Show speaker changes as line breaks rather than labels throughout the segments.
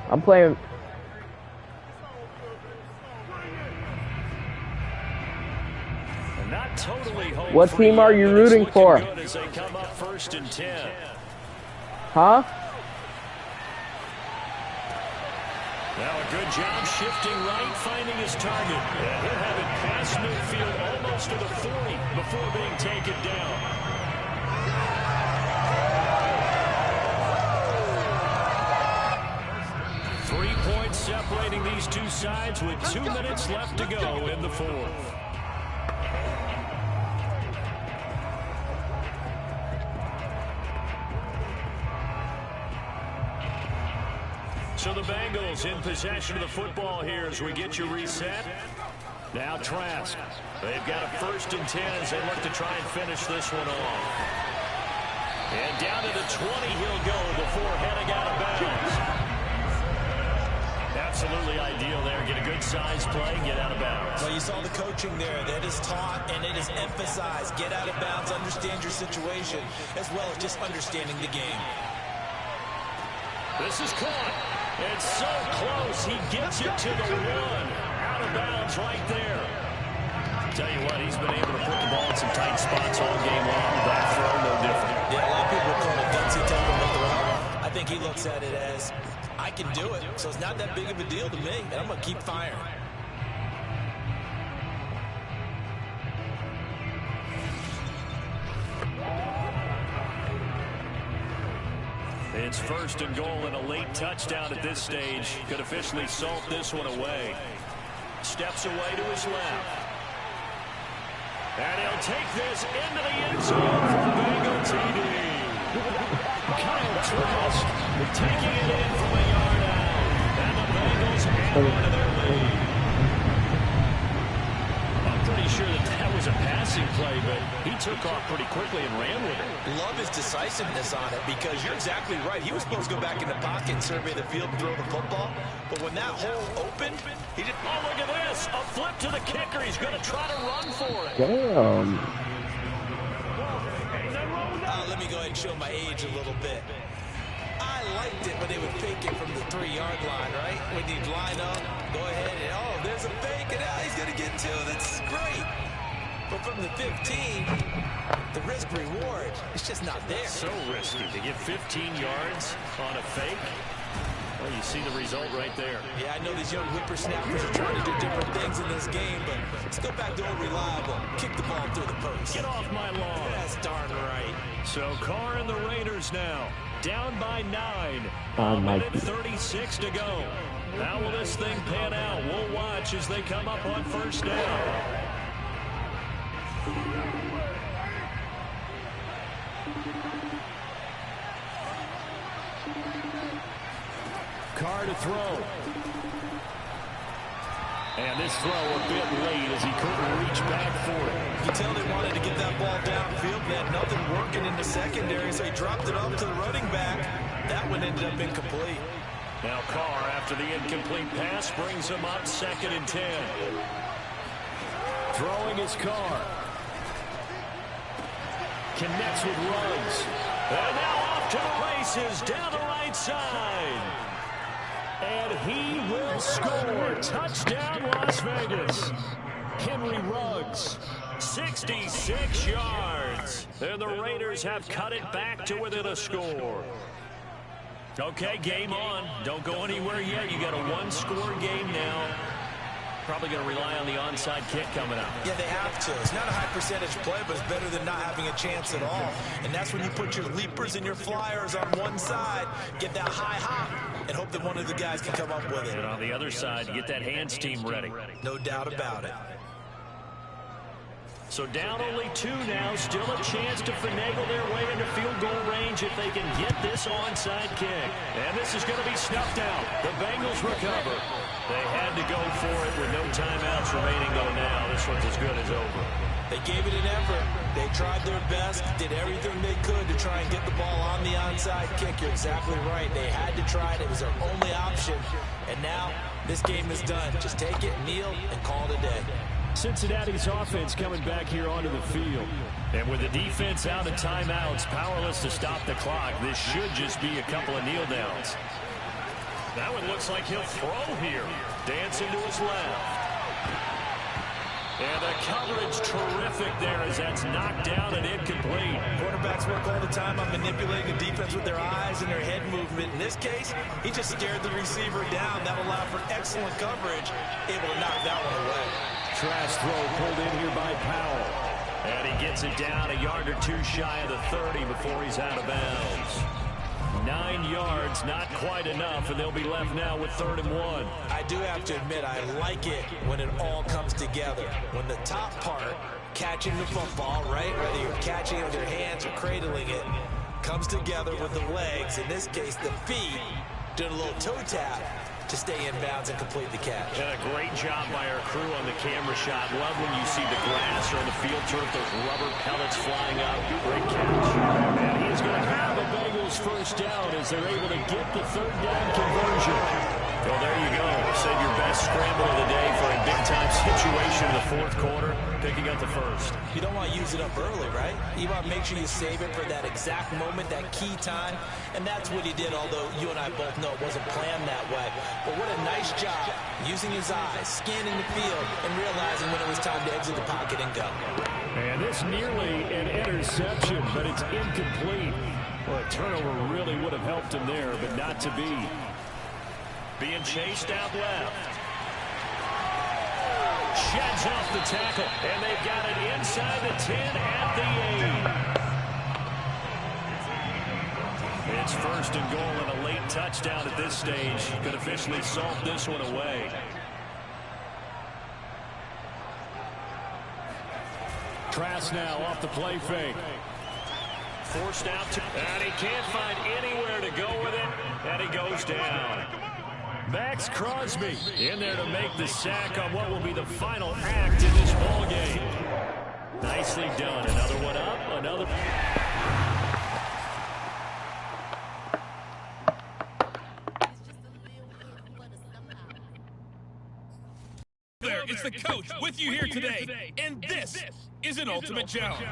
I'm playing.
Not totally
what team are you rooting for?
As they come up 1st and 10.
Huh?
Now a good job shifting right, finding his target. And he'll have it past midfield almost to the 40 before being taken down. Points separating these two sides with 2 minutes left to go in the fourth. So the Bengals in possession of the football here as we get you reset. Now Trask. They've got a 1st and 10 as they look to try and finish this one off. And down to the 20 he'll go before heading out of bounds. Absolutely ideal there. Get a good size play, get out of bounds.
Well, you saw the coaching there. That is taught and it is emphasized. Get out of bounds, understand your situation, as well as just understanding the game.
This is caught. It's so close. He gets it to the 1. Out of bounds right there. Tell you what, he's been able to put the ball in some tight spots all game long. That throw, no different.
Yeah, a lot of people call it gutsy temperament throw. I think he looks at it as, I can do it, so it's not that big of a deal to me, and I'm going to keep firing.
It's 1st and goal and a late touchdown at this stage. Could officially salt this one away. Steps away to his left. And he'll take this into the end zone for the Bengal TD. Kyle Trask taking it in from a yard out. And the Bengals add on to their lead. I'm pretty sure that was a passing play, but he took off pretty quickly and ran with it.
Love his decisiveness on it because you're exactly right. He was supposed to go back in the pocket and survey the field and throw the football. But when that hole opened, he didn't.
Oh, look at this. A flip to the kicker. He's going to try to run for it.
Damn.
Let me go ahead and show my age a little bit. I liked it when they would fake it from the 3-yard line, right? When you'd line up, go ahead and, oh, there's a fake, and now he's going to get 2. That's great. But from the 15, the risk-reward, it's just not there.
So risky to get 15 yards on a fake. Well, you see the result right there.
Yeah, I know these young whippersnappers are trying to do different things in this game, but let's go back to old reliable. Kick the ball through the post.
Get off my lawn.
That's darn right.
So Carr and the Raiders now down by 9. A minute 36 to go. How will this thing pan out? We'll watch as they come up on 1st down. Carr to throw. And this throw a bit late as he couldn't reach back for it.
You can tell they wanted to get that ball downfield. They had nothing working in the secondary, so he dropped it off to the running back. That one ended up incomplete.
Now Carr, after the incomplete pass, brings him up 2nd and 10. Throwing his Carr. Connects with Ruggs. And now off to the races down the right side. And he will score. Touchdown, Las Vegas. Henry Ruggs, 66 yards. And the Raiders have cut it back to within a score. Okay, game on. Don't go anywhere yet. You got a 1-score game now. Probably going to rely on the onside kick coming up.
Yeah, they have to. It's not a high percentage play, but it's better than not having a chance at all. And that's when you put your leapers and your flyers on one side, get that high hop, and hope that one of the guys can come up with it.
And on the other side, get that hands team ready.
No doubt about it.
So down only 2 now, still a chance to finagle their way into field goal range if they can get this onside kick. And this is going to be snuffed out. The Bengals recover. They had to go for it with no timeouts remaining, though now this one's as good as over.
They gave it an effort. They tried their best, did everything they could to try and get the ball on the onside kick. You're exactly right. They had to try it. It was their only option. And now this game is done. Just take it, kneel, and call it a day.
Cincinnati's offense coming back here onto the field. And with the defense out of timeouts, powerless to stop the clock, this should just be a couple of kneel downs. That one looks like he'll throw here. Dancing to his left. And the coverage terrific there as that's knocked down and incomplete.
Quarterbacks work all the time on manipulating the defense with their eyes and their head movement. In this case, he just stared the receiver down. That allowed for excellent coverage, able to knock that one away.
Trash throw pulled in here by Powell. And he gets it down a yard or two shy of the 30 before he's out of bounds. 9 yards, not quite enough, and they'll be left now with 3rd and 1.
I do have to admit, I like it when it all comes together. When the top part, catching the football, right, whether you're catching it with your hands or cradling it, comes together with the legs, in this case the feet, doing a little toe tap to stay in bounds and complete the catch.
And a great job by our crew on the camera shot. Love when you see the grass or on the field turf, those rubber pellets flying up. Great catch. And he's going to have the Bengals first down as they're able to get the 3rd down conversion. Well, there you go. Save your best scramble of the day for a big-time situation in the 4th quarter, picking up the first.
You don't want to use it up early, right? You want to make sure you save it for that exact moment, that key time, and that's what he did, although you and I both know it wasn't planned that way. But what a nice job using his eyes, scanning the field, and realizing when it was time to exit the pocket and go.
And this nearly an interception, but it's incomplete. Well, a turnover really would have helped him there, but not to be. Being chased out left. Sheds off the tackle, and they've got it inside the 10 at the 8. It's 1st and goal and a late touchdown at this stage. Could officially salt this one away. Trask now off the play fake. Forced out to, and he can't find anywhere to go with it, and he goes down. Max Crosby in there to make the sack on what will be the final act in this ball game. Nicely done. Another one up, another.
There, it's the coach with you here today, and this is an ultimate challenge.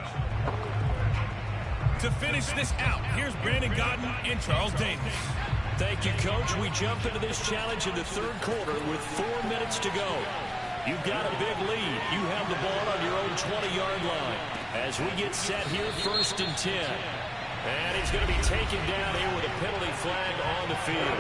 To finish this out, here's Brandon Godden and Charles Davis.
Thank you, Coach. We jump into this challenge in the 3rd quarter with 4 minutes to go. You've got a big lead. You have the ball on your own 20-yard line. As we get set here, 1st and 10. And he's going to be taken down here with a penalty flag on the field.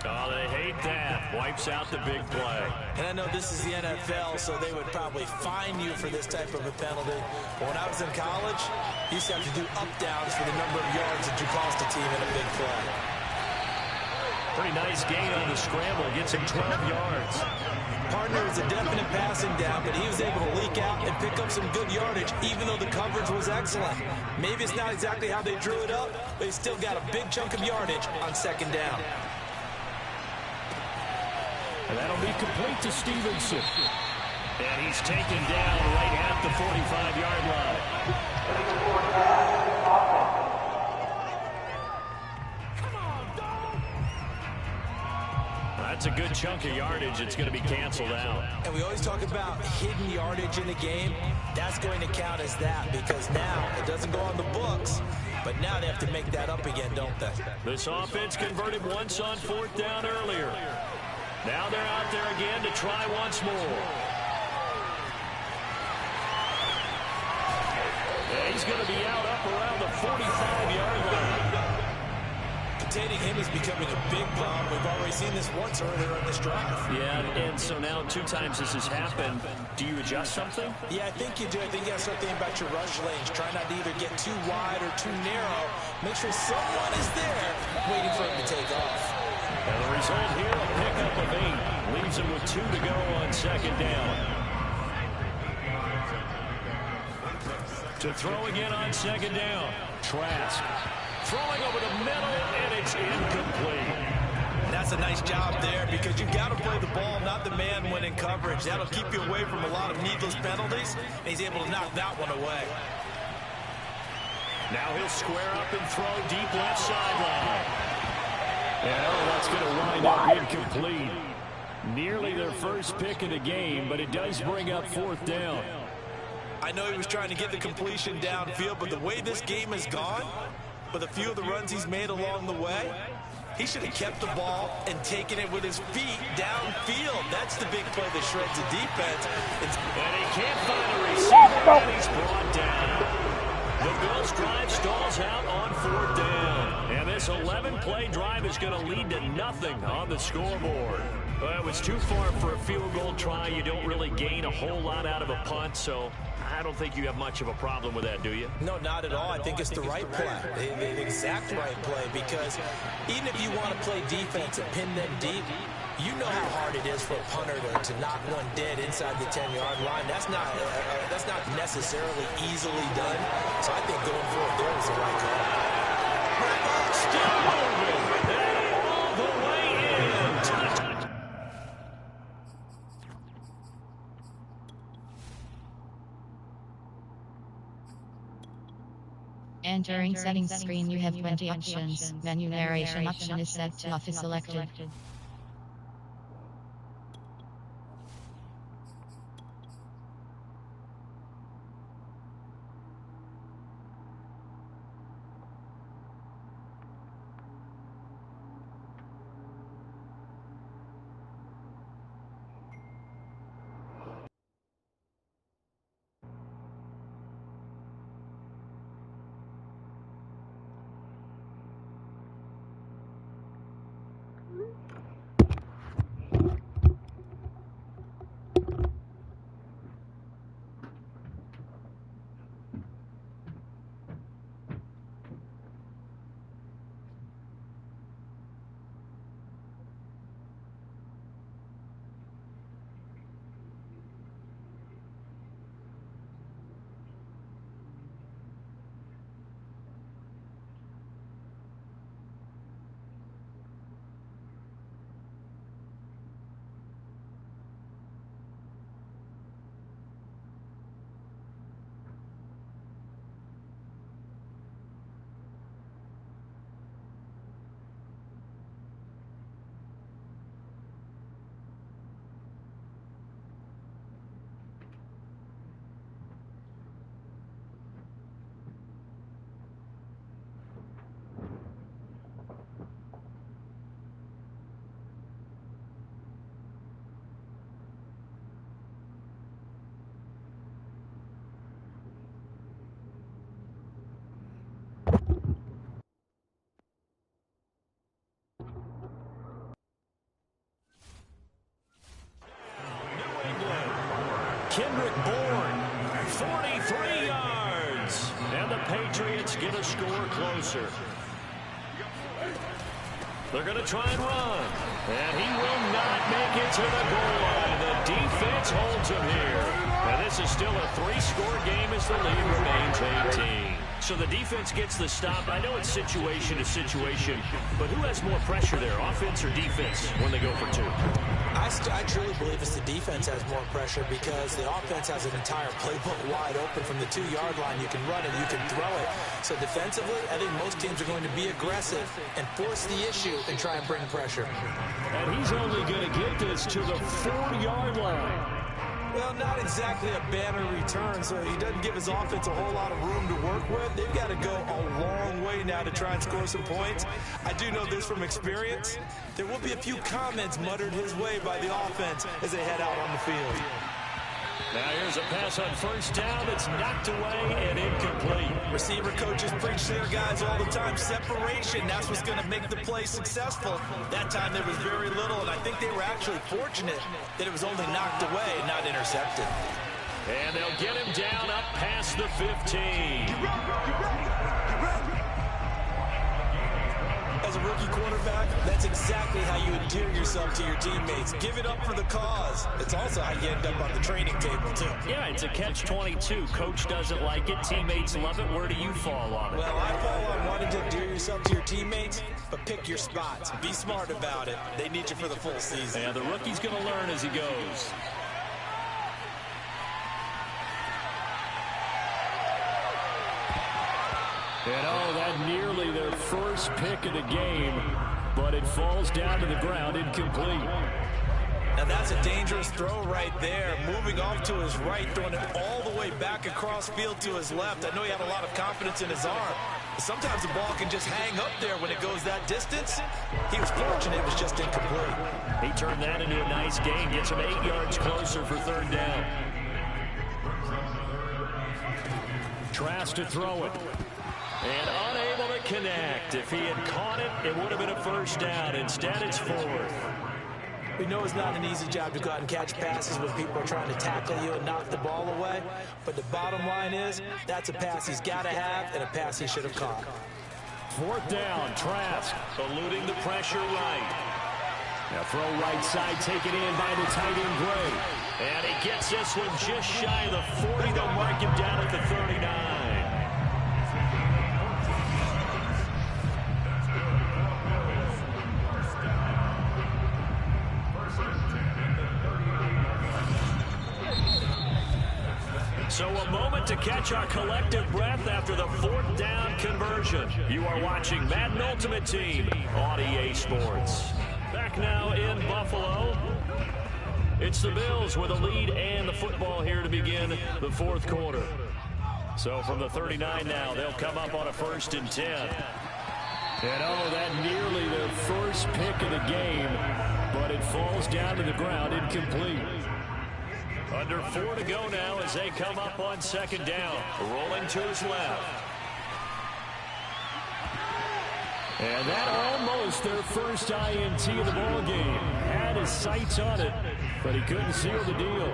Oh, they hate that. Wipes out the big play.
And I know this is the NFL, so they would probably fine you for this type of a penalty. But when I was in college, you used to have to do up-downs for the number of yards that you cost a team in a big play.
Pretty nice gain on the scramble. Gets him 12 yards.
Partner was a definite passing down, but he was able to leak out and pick up some good yardage, even though the coverage was excellent. Maybe it's not exactly how they drew it up, but he still got a big chunk of yardage on 2nd down.
And that'll be complete to Stevenson. And he's taken down right at the 45-yard line. That's a good chunk of yardage. It's going to be canceled out.
And we always talk about hidden yardage in the game. That's going to count as that because now it doesn't go on the books, but now they have to make that up again, don't they?
This offense converted once on 4th down earlier. Now they're out there again to try once more. Yeah, he's going to be out up around the 45-yard line.
Containing him is becoming a big problem. We've already seen this once earlier in this drive.
Yeah, and so now 2 times this has happened. Do you adjust something?
Yeah, I think you do. I think you got to start thinking about your rush lanes. Try not to either get too wide or too narrow. Make sure someone is there waiting for him to take off.
And the result here, a pickup of 8. Leaves him with 2 to go on 2nd down. To throw again on 2nd down. Trask. Throwing over the middle, and it's incomplete.
That's a nice job there because you've got to play the ball, not the man when in coverage. That'll keep you away from a lot of needless penalties, and he's able to knock that one away.
Now he'll square up and throw deep left sideline. And that's going to wind up incomplete. Nearly their first pick of the game, but it does bring up 4th down.
I know he was trying to get the completion downfield, but the way this game has gone, with a few of the runs he's made along the way, he should have kept the ball and taken it with his feet downfield. That's the big play that shreds the defense. And
he can't find a receiver, and he's brought down. The Bills' drive stalls out on 4th down. And this 11-play drive is going to lead to nothing on the scoreboard. Well, it was too far for a field goal try. You don't really gain a whole lot out of a punt, so I don't think you have much of a problem with that, do you?
No, not at all. I think it's the right play, the exact right play, because even if you want to play defense and pin them deep, you know how hard it is for a punter to knock one dead inside the 10-yard line. That's not necessarily easily done. So I think going for it there is the right call.
Still moving. And all the way in.
Entering settings screen, you have 20 options. Menu narration option is set to off is selected.
Kendrick Bourne, 43 yards. And the Patriots get a score closer. They're going to try and run. And he will not make it to the goal line. The defense holds him here. And this is still a 3-score game as the lead remains 18. So the defense gets the stop. I know it's situation to situation, but who has more pressure there, offense or defense, when they go for 2?
I truly believe it's the defense has more pressure because the offense has an entire playbook wide open from the 2-yard line. You can run it, you can throw it. So defensively, I think most teams are going to be aggressive and force the issue and try and bring pressure.
And he's only going to get this to the 4-yard line.
Well, not exactly a banner return, so he doesn't give his offense a whole lot of room to work with. They've got to go a long way now to try and score some points. I do know this from experience. There will be a few comments muttered his way by the offense as they head out on the field.
Now here's a pass on 1st down that's knocked away and incomplete.
Receiver coaches preach to their guys all the time. Separation, that's what's going to make the play successful. That time there was very little, and I think they were actually fortunate that it was only knocked away and not intercepted.
And they'll get him down up past the 15.
As a rookie quarterback, that's exactly how you endear yourself to your teammates. Give it up for the cause. It's also how you end up on the training table, too.
Yeah, it's a catch-22. Coach doesn't like it. Teammates love it. Where do you fall on it?
Well, I fall on wanting to endear yourself to your teammates, but pick your spots. Be smart about it. They need you for the full season.
Yeah, the rookie's going to learn as he goes. And oh, that nearly their first pick of the game, but it falls down to the ground incomplete.
Now that's a dangerous throw right there. Moving off to his right, throwing it all the way back across field to his left. I know he had a lot of confidence in his arm. But sometimes the ball can just hang up there when it goes that distance. He was fortunate it was just incomplete.
He turned that into a nice gain. Gets him 8 yards closer for third down. Tries to throw it. And unable to connect. If he had caught it, it would have been a first down. Instead, it's fourth.
We know it's not an easy job to go out and catch passes when people are trying to tackle you and knock the ball away. But the bottom line is, that's a pass he's got to have and a pass he should have caught.
Fourth down, Trask eluding the pressure right. Now throw right side, taken in by the tight end Gray. And he gets this one just shy of the 40. They'll mark him down at the 39. So a moment to catch our collective breath after the fourth down conversion. You are watching Madden Ultimate Team on EA Sports. Back now in Buffalo. It's the Bills with a lead and the football here to begin the fourth quarter. So from the 39 now, they'll come up on a 1st and 10. And oh, that nearly their first pick of the game, but it falls down to the ground incomplete. Under 4 to go now as they come up on 2nd down. Rolling to his left. And that almost their first INT of the ball game. Had his sights on it, but he couldn't seal the deal.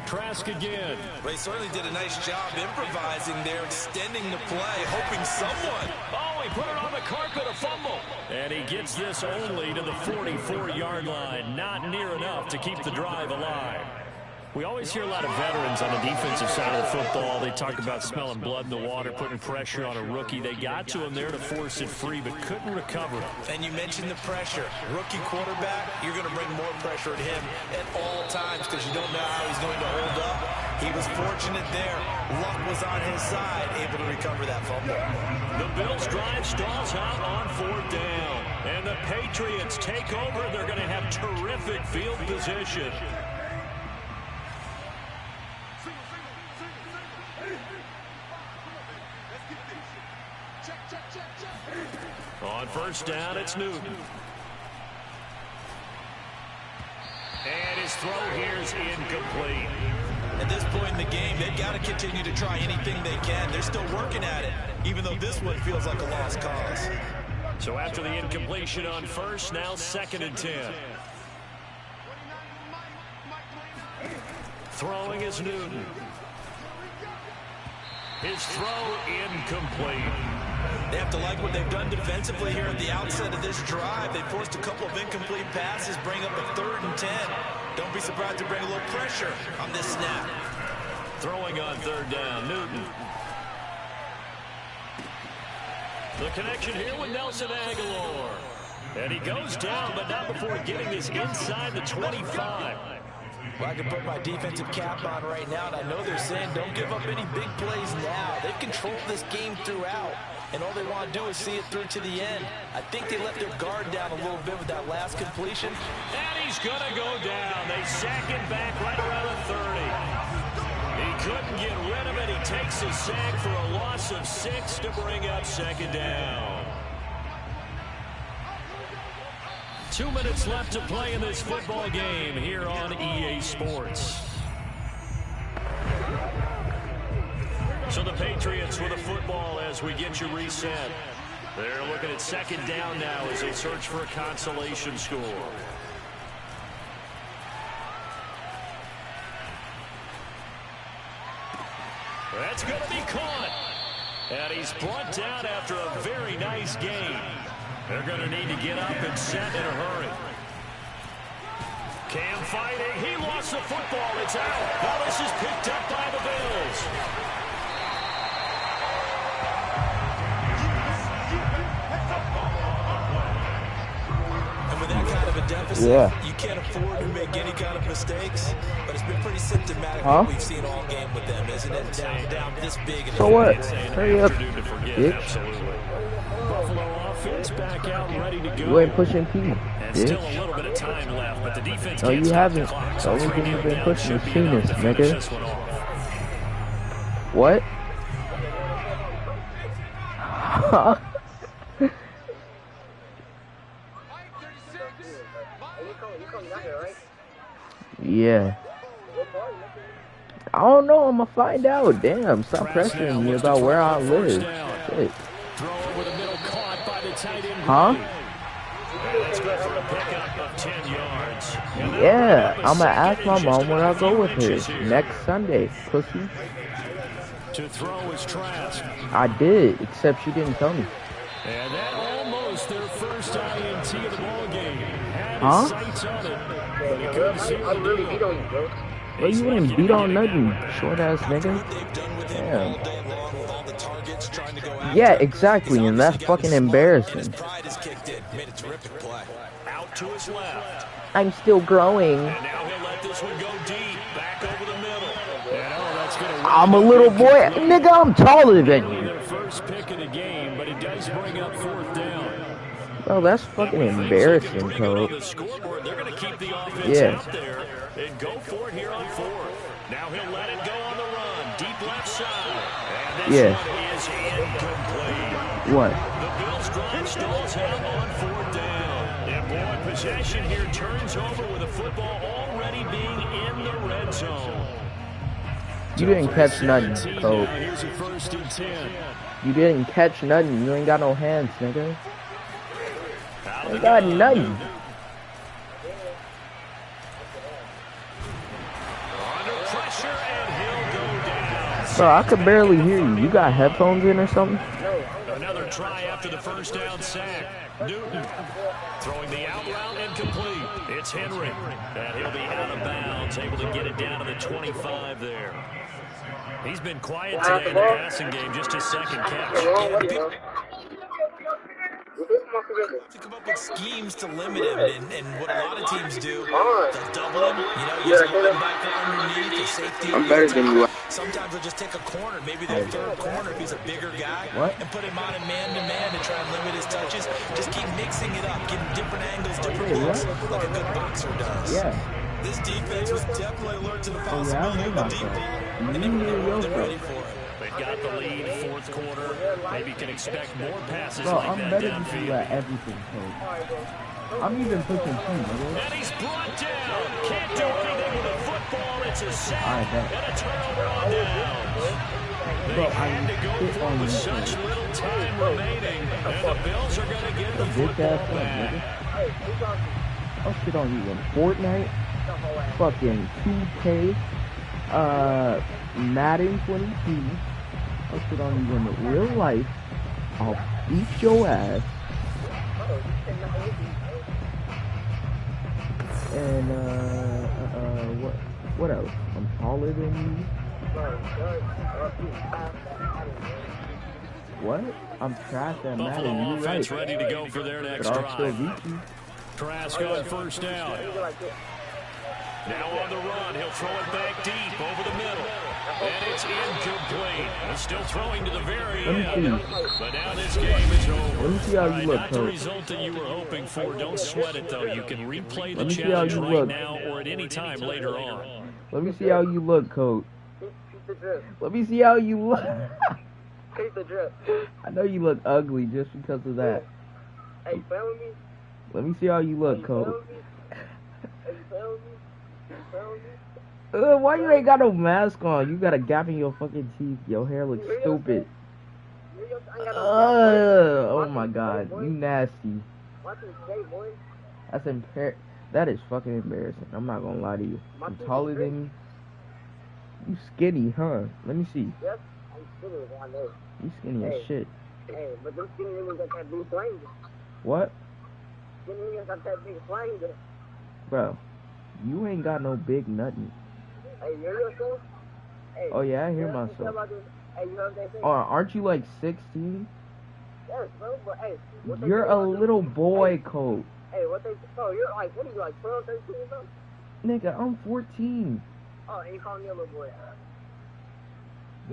Trask again.
Well, he certainly did a nice job improvising there, extending the play, hoping someone.
Oh, he put it on the carpet, a fumble. And he gets this only to the 44-yard line. Not near enough to keep the drive alive. We always hear a lot of veterans on the defensive side of the football. They talk about smelling blood in the water, putting pressure on a rookie. They got to him there to force it free, but couldn't recover.
And you mentioned the pressure. Rookie quarterback, you're going to bring more pressure at him at all times because you don't know how he's going to hold up. He was fortunate there. Luck was on his side, able to recover that fumble.
The Bills drive stalls out on 4th down. And the Patriots take over. They're going to have terrific field position. On 1st down, it's Newton. And his throw here is incomplete.
At this point in the game, they've got to continue to try anything they can. They're still working at it, even though this one feels like a lost cause.
So after the incompletion on 1st, now 2nd and 10. Throwing is Newton. His throw incomplete.
They have to like what they've done defensively here at the outset of this drive. They forced a couple of incomplete passes, bring up a 3rd and 10. Don't be surprised to bring a little pressure on this snap.
Throwing on 3rd down, Newton. The connection here with Nelson Aguilar. And he goes down, but not before getting this inside the 25.
Well, I can put my defensive cap on right now, and I know they're saying don't give up any big plays now. They've controlled this game throughout, and all they want to do is see it through to the end. I think they let their guard down a little bit with that last completion.
And he's going to go down. They sack him back right around the 30. He couldn't get rid of it. He takes a sack for a loss of 6 to bring up 2nd down. 2 minutes left to play in this football game here on EA Sports. So the Patriots with a football as we get you reset. They're looking at 2nd down now as they search for a consolation score. That's going to be caught. And he's brought down after a very nice game. They're going to need to get up and set in a hurry. Cam fighting. He lost the football. It's out. Now this is picked up by the Bills.
And with that kind of a deficit, you can't afford to make any kind of mistakes. But it's been pretty symptomatic what we've seen all game with them, isn't it? Down this big.
So what? Hurry up.
Absolutely. Buffalo offense back out and ready to go.
You ain't pushing P,
And still a
bitch.
little bit of time left, but the defense
No,
can't
you
stop the
haven't.
clock.
The
So
only
3
thing you've
kneel
been
down
pushing
should
is
be enough
penis,
to finish
nigga.
this one off.
What? Yeah. I don't know. I'm gonna find out. Damn, stop pressuring me about where I live. Shit.
Throw over the middle, caught by the tight end.
Huh?
And that's good for a pickup of 10 yards.
Yeah, I'm gonna ask my mom where I'll go with her next Sunday, pussy.
To throw is Trask.
I did, except she didn't tell me.
And that almost their first INT of the ball game. Had
Huh?
his sights on it, but he couldn't see the deal.
Well, you ain't beat on nothing, short ass nigga. Damn. Yeah, exactly, and that's fucking embarrassing.
Out to his left.
I'm still growing.
And now he'll let this one go deep. Back over the middle. And that's gonna
I'm a little boy. Nigga, I'm taller than you.
their first pick of the game, but it does bring up 4th down.
Bro, that's fucking embarrassing, Cole.
They're going to keep the offense
Yeah.
out there and go for it here on 4th. Now he'll let it go on the run. Deep left side. And this
Yeah.
one is incomplete.
What?
The Bills drive stalls out on 4th down. And boy, possession here turns over with the football already being in the red zone.
You didn't catch nothing, Cole.
Here's a 1st and 10.
You didn't catch nothing. You ain't got no hands, nigga.
Out
You
of
ain't
the
got
gun.
nothing.
Under pressure, and he'll go down.
Bro, I could barely hear you. You got headphones in or something?
Another try after the first down sack. Newton throwing the out route incomplete. It's Henry. And he'll be out of bounds, able to get it down to the 25 there. He's been quiet today in the passing game, just his 2nd catch.
To come up with schemes to limit him, and what a lot of teams do, they'll double him, use a linebacker underneath, a safety.
I'm better than you.
Sometimes they'll just take a corner, maybe their 3rd corner if he's a bigger guy, and put him on in man-to-man to try and limit his touches. Just keep mixing it up, give him different angles, different looks, like a good boxer does.
Yeah.
This defense was definitely alert to the possibility of a deep ball, and they wasn't ready for it.
They've got the lead, 4th quarter. Maybe can expect more passes
Bro,
like
I'm
that
better than you
downfield.
at everything, Cole. I'm even pushing P, nigga.
And he's brought down. Can't do anything with a football. It's a sack
I bet.
and a turnover on downs. They
Bro,
had to go
sit
for
on
it with
you.
such little time remaining. And the Bills are going to get the
Bitch
football
ass up,
back.
nigga. I'll shit on you in Fortnite, fucking 2K, Madden 22. I'll shit on you in real life. I'll beat your ass. And what else? I'm taller than you. What? I'm trash at Madden.
Buffalo
You're
offense
right.
ready to go for their
But
next
I'll still
drive.
beat you.
Trask on 1st down. Now on the run, he'll throw it back deep over the middle. And it's incomplete. He's still throwing to the very
Let me
end.
see.
But now this game is over.
Let me see how you look,
Not the
Coach.
result that you were hoping for. Don't sweat it, though. You can replay the
Let me see how
challenge
you
right
look.
now or at any time later on.
Let me see how you look, Coach. Let me see how you look. I know you look ugly just because of that.
Hey, feel me?
Let me see how you look, Coach. Why you ain't got no mask on? You got a gap in your fucking teeth. Your hair looks stupid. Oh my god, you nasty. That is fucking embarrassing. I'm not gonna lie to you. I'm taller than you. You skinny, huh? Let me see.
Yes, I'm skinny, I know.
You skinny as shit.
Hey, but them skinny niggas got that big flame.
What?
Skinny niggas got that big flame.
Bro, you ain't got no big nothing.
Hey, you hear yourself? Hey,
Oh yeah, I hear
you know what
myself.
about this? Hey, you know what they say?
Oh, aren't you like 16?
Yes, bro, but hey. what they
You're
say
a
about this-
little boy, Coach.
Hey, what they, bro, you're like, what are you, like 12, 13, bro?
Nigga, I'm 14.
Oh, and you calling me a little boy.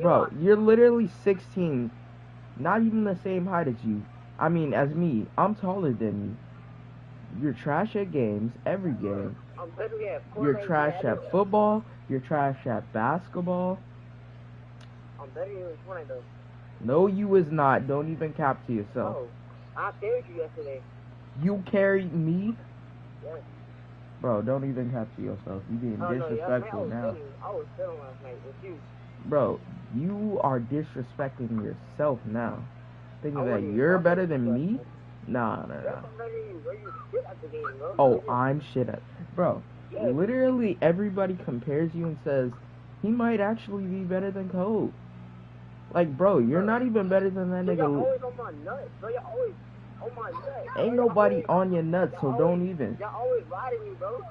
Bro, you're literally 16. Not even the same height as you. I mean, as me, I'm taller than you. You're trash at games, every game.
I'm literally at
You're trash at football. You're trash at basketball.
I'm better than you in Fortnite though.
No, you is not. Don't even cap to yourself.
Oh, I carried you yesterday.
You carried me?
Yes.
Bro, don't even cap to yourself. You being disrespectful now.
I was sitting last night with you.
Bro, you are disrespecting yourself now. Thinking that you're better than me? Nah.
I'm better than you. Bro, you shit at the game, bro.
Oh, I'm shit at. Bro, literally everybody compares you and says he might actually be better than Code. Like, bro, you're not even better than that nigga.
Y'all always on my nuts, bro. Y'all always on my nuts.
Ain't nobody on your nuts, so don't even.
Y'all always riding me, bro.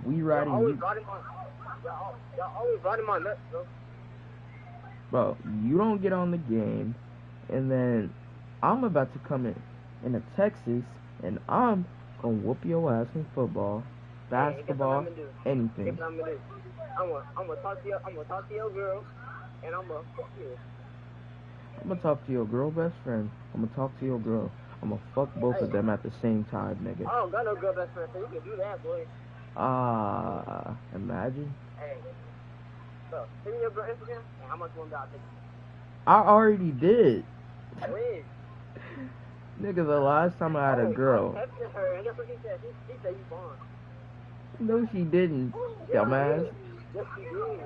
We riding you.
Y'all always riding my nuts, bro.
Bro, you don't get on the game, and then I'm about to come into Texas, and I'm gonna whoop your ass in football, basketball, anything.
I'm gonna talk to your girl, and I'm gonna fuck you.
I'm gonna talk to your girl best friend. I'm gonna talk to your girl. I'm gonna fuck both of them at the same time, nigga.
I don't got no girl best friend, so you can do that, boy.
Imagine.
Hey, so send me your girl Instagram, and how much one got take?
I already did.
When?
Nigga, the last time I had a girl.
I texted her, and that's what she said. She said you fine.
No, she didn't, dumbass.
Yes, she did.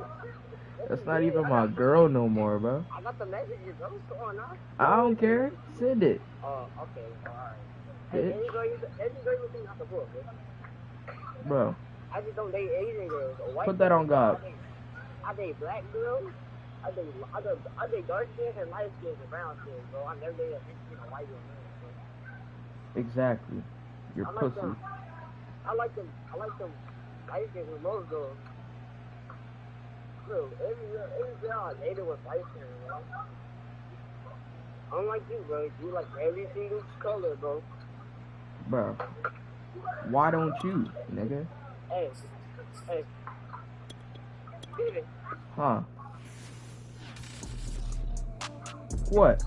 That's not even my girl no more, bro.
I got the messages, bro. What's going on?
I don't care. Send it.
Oh, okay. Alright. Hey, any girl you think not the book,
bro.
I just don't date Asian girls or white
Put that on God.
I date black girls. I date dark skin and light skin and brown skin, bro. I never date a white girl.
Exactly. You're pussy.
I like them light skin with most girls. Bro, every girl I dated was light skin, bro. Unlike you, bro. You like every single color, bro.
Bro. Why don't you, nigga?
Hey. Steven.
Huh? What?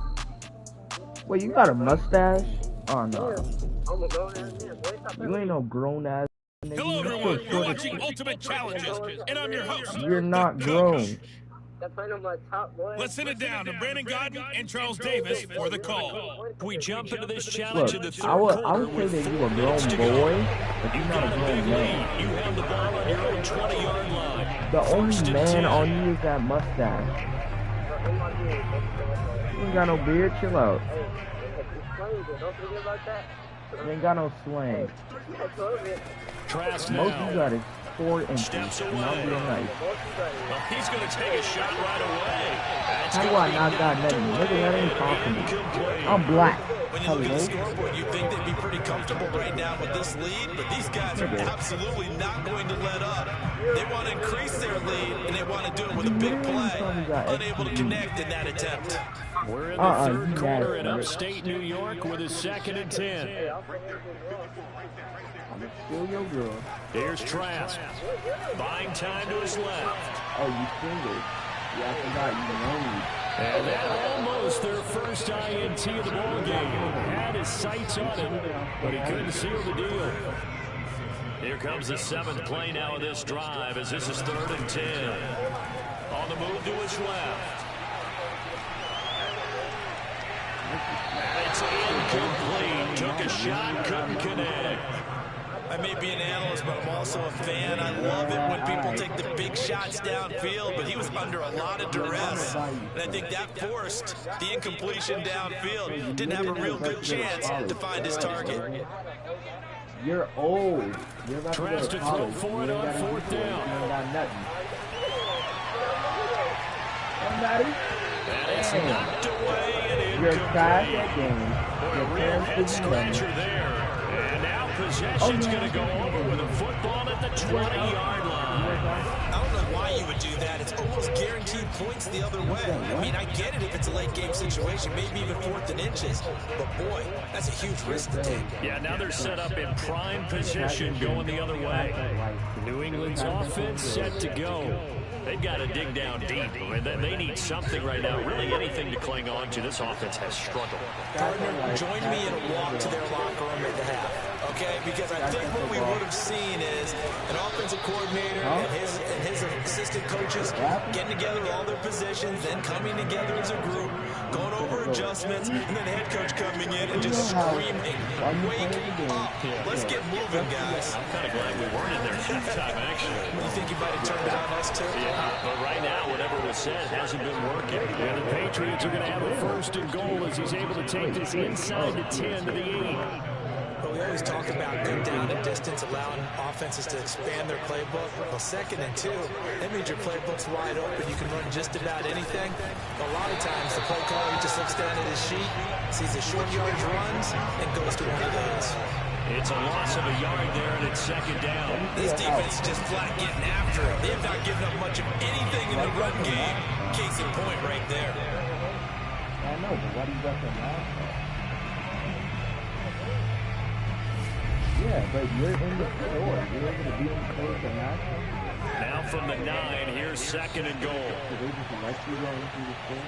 Wait, you got a mustache? Oh no.
I'm a grown ass man, boy. Stop
You ain't no grown ass nigga.
Hello, everyone. You're watching Ultimate Challenges, and I'm your host.
You're not grown.
That's right on my top, boy.
Let's sit it down to Brandon Godden and Charles Davis for the call.
We jump into this challenge in the
Look,
third
I
quarter
would say
with
that you a
4
grown
minutes to go.
boy, but you're
You've
not a
got a big
grown man.
lead. You have the ball on your own 20-yard line.
The only
First and
man
10.
on you is that mustache. You ain't got no beard, chill out.
Hey, don't forget about that.
You ain't got no slang.
Trask
Most
now.
you got is 4 inches,
Steps
and
away.
I'm being nice.
Well, he's going to take a shot right away. That's
How do
gonna
I
be
not got
knocked
nothing?
away
Nigga, that ain't possible.
incomplete.
I'm black.
When you look at the
Hello?
scoreboard, you think they'd be pretty comfortable right now with this lead, but these guys are absolutely not going to let up. They want to increase their lead, and they want to do it with a big play. Unable to connect in that attempt.
We're in the third
you
quarter in
nasty.
upstate New York with a 2nd and 10.
I'ma steal your girl.
Here's Trask. Buying time to his left.
Oh, you single. Yeah, I forgot you lonely.
And that almost their first INT of the ball game. Had his sights on him, but he couldn't seal the deal. Here comes the 7th play now of this drive as this is 3rd and 10. On the move to his left. And it's incomplete. Took a shot, couldn't connect.
I may be an analyst, but I'm also a fan. I love it when people take the big shots downfield, but he was under a lot of duress. And I think that forced the incompletion downfield. Didn't have a real good chance to find his target.
You're old. You're about to go
Tries
to
to throw
college.
for it
You ain't
on
got
4th
anything.
down.
You ain't got nothing. Somebody?
And it's
Damn.
knocked away and
You're trash
incomplete.
at games.
A
Your
real
parents
head
didn't know you.
scratcher there. And now possession's going to go over with a football at the 20-yard line.
I don't know why you would do that. It's almost guaranteed points the other way. I mean, I get it if it's a late game situation, maybe even 4th and inches. But boy, that's a huge risk to take.
Yeah, now they're set up in prime position going the other way. New England's offense set to go. They've got to dig down deep. I mean, they need something right now, really anything to cling on to. This offense has struggled.
Gardner, join me in a walk to their locker room at the half, okay? Because I think what we would have seen is an offensive coordinator and his assistant coaches getting together with all their positions, then coming together as a group, going over adjustments, and then the head coach coming in and just screaming, wake up. Let's get moving, guys.
I'm kind of glad we weren't in there at halftime, actually.
You think you might have turned it on us, too?
Yeah, but right now, whatever was said hasn't been working.
And the Patriots are going to have a first and goal as he's able to take this inside the 10 to the 8.
But we always talk about good down and distance, allowing offenses to expand their playbook. Well, 2nd and 2, that means your playbook's wide open. You can run just about anything. But a lot of times, the play caller just looks down at his sheet, sees the short yardage runs, and goes to one of those.
It's a loss of a yard there, and it's 2nd down.
This defense is just flat getting after it. They have not given up much of anything in the run game. Case in point right there.
I know, but why do you got them now? Yeah, but you're in the store. You're able to be in the store for now.
Now from the 9, here's 2nd and goal.
So they just let you go into the store?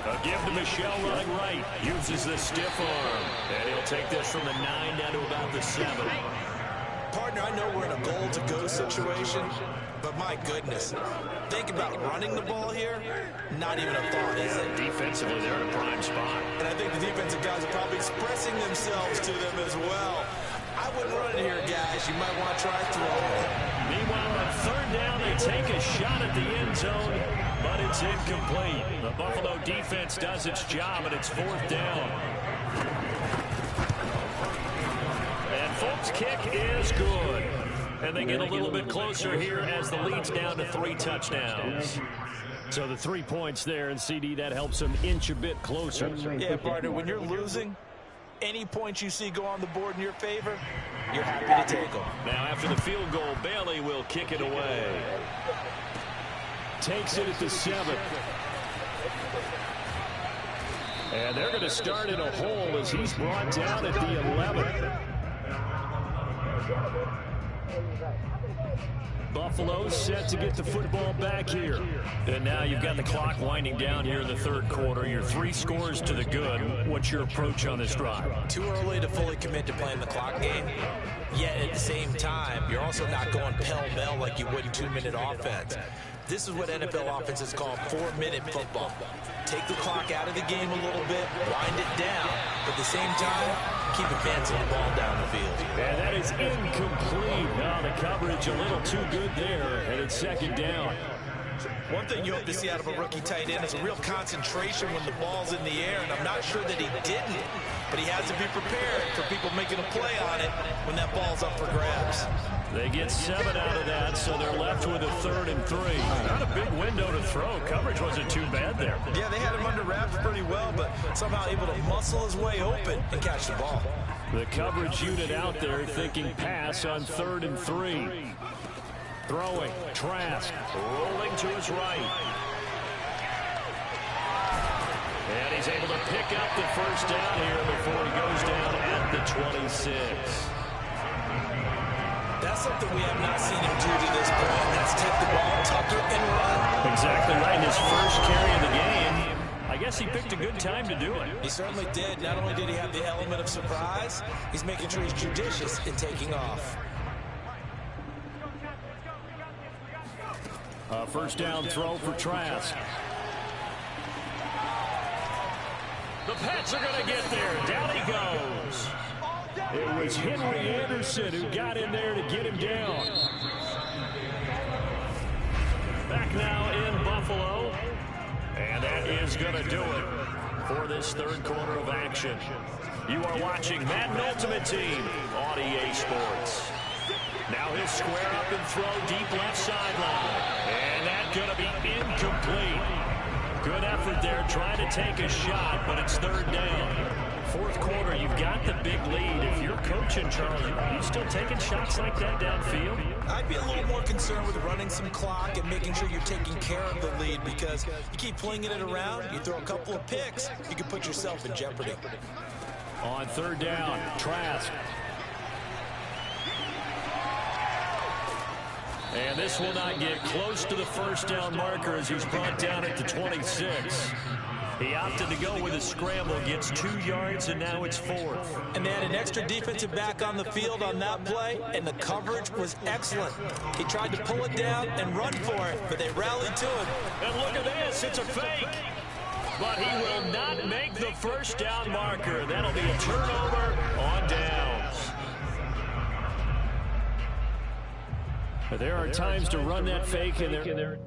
A give to Michelle running right. Uses the stiff arm. And he'll take this from the 9 down to about the 7.
Partner, I know we're in a goal-to-go situation, but my goodness. Think about running the ball here. Not even a thought, is it?
Defensively, they're in a prime spot.
And I think the defensive guys are probably expressing themselves to them as well. I wouldn't run it here, guys. You might want to try throwing it.
Meanwhile, on 3rd down, they take a shot at the end zone, but it's incomplete. The Buffalo defense does its job, and it's 4th down. And Folks' kick is good. And they get a little bit closer here as the lead's down to 3 touchdowns.
So the 3 points there, and CD, that helps them inch a bit closer.
Yeah, partner, when you're losing, any points you see go on the board in your favor, you're happy to take them.
Now after the field goal, Bailey will kick it away.
Takes it at the 7. And they're going to start in a hole as he's brought down at the 11. Buffalo set to get the football back here.
And now you've got the clock winding down here in the 3rd quarter. You're 3 scores to the good. What's your approach on this drive?
Too early to fully commit to playing the clock game. Yet at the same time, you're also not going pell-mell like you would in 2-minute offense. This is what NFL offenses call 4-minute football. Take the clock out of the game a little bit, wind it down, but at the same time, keep advancing the ball down the field.
And that is incomplete. Now the coverage a little too good there, and it's 2nd down.
One thing you hope to see out of a rookie tight end is a real concentration when the ball's in the air, and I'm not sure that he didn't, but he has to be prepared for people making a play on it when that ball's up for grabs.
They get 7 out of that, so they're left with a 3rd and 3. Not a big window to throw. Coverage wasn't too bad there.
Yeah, they had him under wraps pretty well, but somehow able to muscle his way open and catch the ball.
The coverage unit out there thinking pass on 3rd and 3. Throwing, Trask.
Rolling to his right. And he's able to pick up the 1st down here before he goes down at the 26.
That's something we have not seen him do to this point. That's take the ball, tuck it, and run.
Exactly right. His first carry of the game. I guess he picked a good time to do it.
He certainly did. Not only did he have the element of surprise, he's making sure he's judicious in taking off.
A 1st down throw for Trask.
The Pats are going to get there. Down he goes.
It was Henry Anderson who got in there to get him down.
Back now in Buffalo. And that is going to do it for this 3rd quarter of action. You are watching Madden Ultimate Team on EA Sports. Now he'll square up and throw deep left sideline. And that's going to be incomplete. Good effort there trying to take a shot, but it's 3rd down. 4th quarter, you've got the big lead. If you're coaching, Charles, are you still taking shots like that downfield?
I'd be a little more concerned with running some clock and making sure you're taking care of the lead, because you keep flinging it around, you throw a couple of picks, you can put yourself in jeopardy.
On 3rd down, Trask. And this will not get close to the first down marker as he's brought down at the 26. He opted to go with a scramble, gets 2 yards, and now it's 4th.
And they had an extra defensive back on the field on that play, and the coverage was excellent. He tried to pull it down and run for it, but they rallied to him.
And look at this, it's a fake. But he will not make the first down marker. That'll be a turnover on downs. But there are times to run that fake in there.